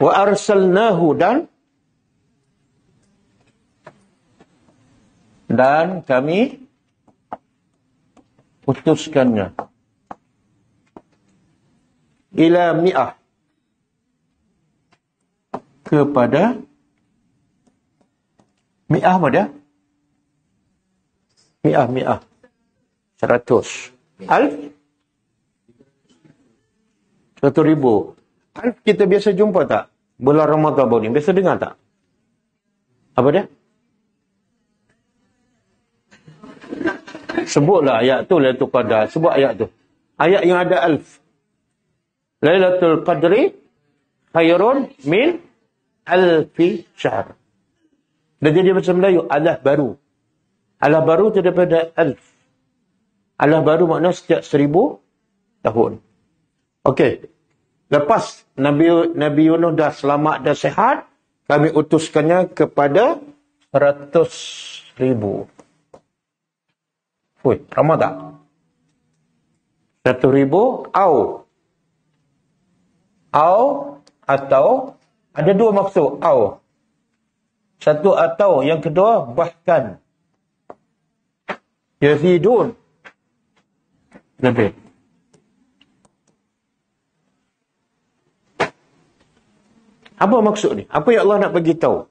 Wa arsalnahu dan kami utuskannya ila mi'ah kepada mi'ah apa dia? Mi'ah 100 alf 100,000. Alf kita biasa jumpa tak? Bulan Ramadan baru ni. Biasa dengar tak? Apa dia? Sebutlah ayat tu, Lailatul Qadar. Sebut ayat tu. Ayat yang ada alf. Lailatul Qadri khairun min alfi syahr. Dia jadi bahasa Melayu, alah baru. Alah baru tu daripada alf. Alah baru makna setiap 1000 tahun. Okey. Lepas Nabi Yunus dah selamat, dah sihat, kami utuskannya kepada 100,000. Ui, ramah tak? 100,000 atau ada dua maksud satu atau, yang kedua bahkan. Yazidun. Lebih. Apa maksud ni? Apa yang Allah nak bagi tahu?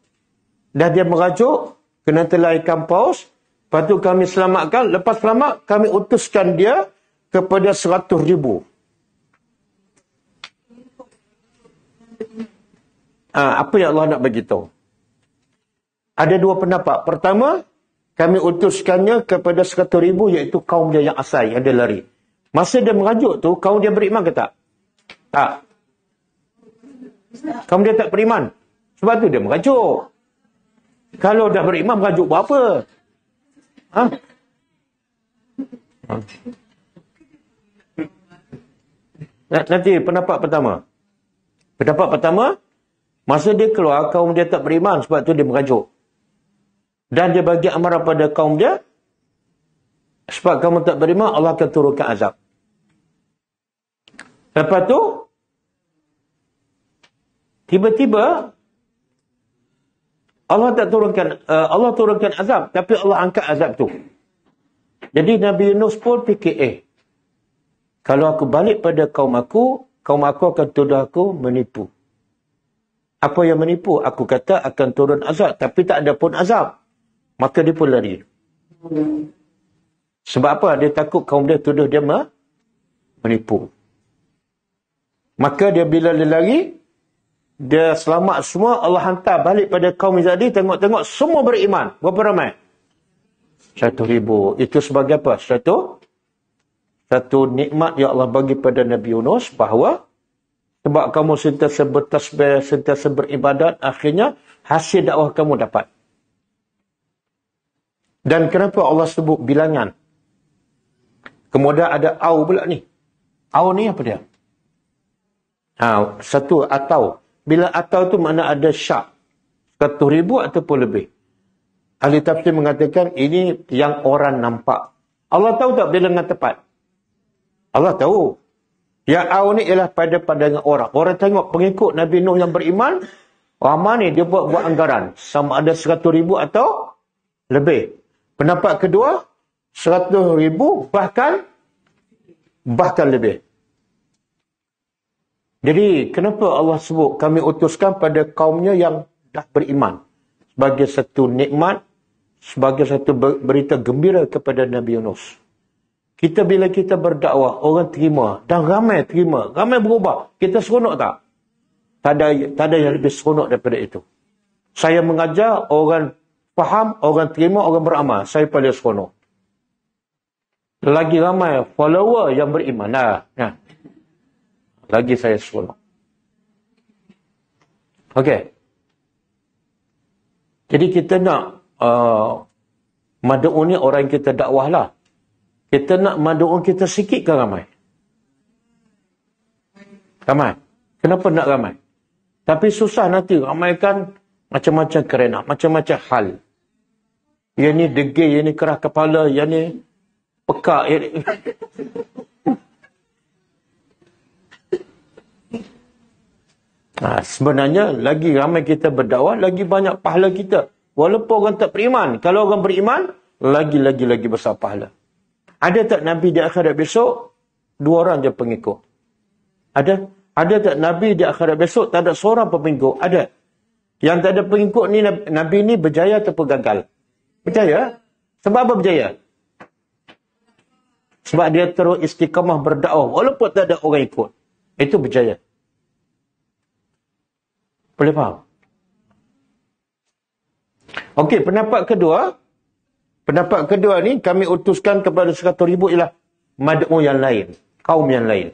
Dah dia merajuk, kena telaikan paus, lepas tu kami selamatkan, lepas selamat kami utuskan dia kepada 100,000. Apa yang Allah nak bagi tahu? Ada dua pendapat. Pertama, kami utuskannya kepada 100,000 iaitu kaum dia yang asal, yang dia lari. Masa dia merajuk tu, kaum dia beriman ke tak? Tak. Kaum dia tak beriman. Sebab tu dia merajuk. Kalau dah beriman, merajuk buat apa? Nanti pendapat pertama. Pendapat pertama, masa dia keluar, kaum dia tak beriman. Sebab tu dia merajuk. Dan dia bagi amaran pada kaum dia. Sebab kamu tak beriman, Allah akan turunkan azab. Lepas tu, tiba-tiba Allah turunkan azab, tapi Allah angkat azab tu. Jadi Nabi Yunus pun fikir, kalau aku balik pada kaum aku akan tuduh aku menipu. Apa yang menipu? Aku kata akan turun azab, tapi tak ada pun azab. Maka dia pun lari. Sebab apa? Dia takut kaum dia tuduh dia menipu. Maka dia bila dia lari, dia selamat semua, Allah hantar balik pada kaum Izadi, tengok-tengok semua beriman. Berapa ramai? 100,000. Itu sebagai apa? Satu nikmat yang Allah bagi pada Nabi Yunus, bahawa sebab kamu sentiasa bertasbih, sentiasa beribadat, akhirnya hasil dakwah kamu dapat. Dan kenapa Allah sebut bilangan? Kemudian ada au pula ni. Au ni apa dia? Satu atau. Bila atau tu makna ada syak. 100,000 ataupun lebih. Ahli tafsir mengatakan ini yang orang nampak. Allah tahu tak bilangan tepat? Allah tahu. Yang au ni ialah pada pandangan orang. Orang tengok pengikut Nabi Nuh yang beriman, ramai ni dia buat anggaran. Sama ada 100,000 atau lebih. Pendapat kedua, 100,000 bahkan lebih. Jadi, kenapa Allah sebut kami utuskan pada kaumnya yang dah beriman? Sebagai satu nikmat, sebagai satu berita gembira kepada Nabi Yunus. Bila kita berdakwah, orang terima. Dan ramai terima. Ramai berubah. Kita seronok tak? Tak ada yang lebih seronok daripada itu. Saya mengajar, orang faham, orang terima, orang beramal. Saya paling seronok. Lagi ramai follower yang beriman. Lagi saya seronok. Okey. Jadi kita nak madu'un ni orang yang kita dakwah lah. Kita nak madu'un kita sikit ke ramai? Ramai. Kenapa nak ramai? Tapi susah nanti ramaikan macam-macam kerana, macam-macam hal. Yang ni degil, yang ni keras kepala, yang ni pekak. Yang ni... Sebenarnya lagi ramai kita berdakwah, lagi banyak pahala kita. Walaupun orang tak beriman. Kalau orang beriman, lagi besar pahala. Ada tak Nabi di akhirat besok, 2 orang je pengikut? Ada? Ada tak Nabi di akhirat besok, tak ada seorang pengikut? Ada. Yang tak ada pengikut ni, Nabi ni berjaya atau gagal? Berjaya. Sebab apa berjaya? Sebab dia terus istiqamah berdakwah walaupun tak ada orang ikut. Itu berjaya. Boleh faham? Okey, pendapat kedua. Pendapat kedua ni kami utuskan kepada 100,000 ialah mad'u yang lain. Kaum yang lain.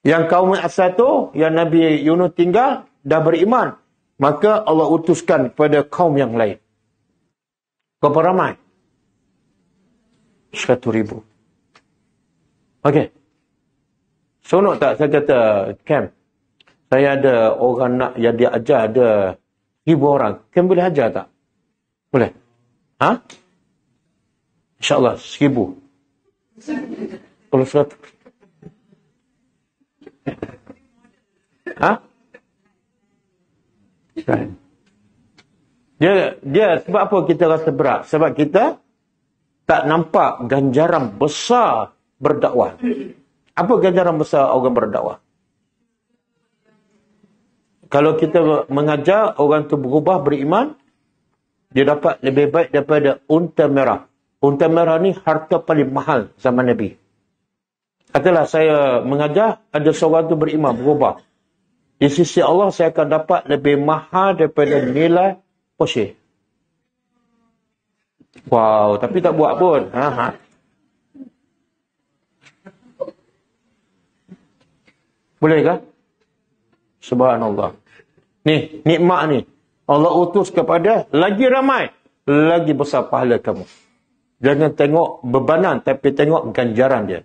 Yang kaum asal tu, yang Nabi Yunus tinggal, dah beriman. Maka Allah utuskan kepada kaum yang lain. Berapa ramai? 100,000. Okey. Sonok tak saya kata, Cam, saya ada orang nak yang dia ajar ada 1,000 orang. Cam boleh ajar tak? Boleh? Ha? InsyaAllah 1,000. Kalau 100. Ha? Kan? Dia sebab apa kita rasa berat? Sebab kita tak nampak ganjaran besar berdakwah. Apa ganjaran besar orang berdakwah? Kalau kita mengajar orang tu berubah, beriman, dia dapat lebih baik daripada unta merah. Unta merah ni harta paling mahal zaman Nabi. Katalah saya mengajar, ada seorang tu beriman, berubah. Di sisi Allah saya akan dapat lebih mahal daripada nilai Porsche. Wow, tapi tak buat pun. Boleh kah? Subhanallah. Ni, nikmat ni. Allah utus kepada lagi ramai, lagi besar pahala kamu. Jangan tengok bebanan, tapi tengok ganjaran dia.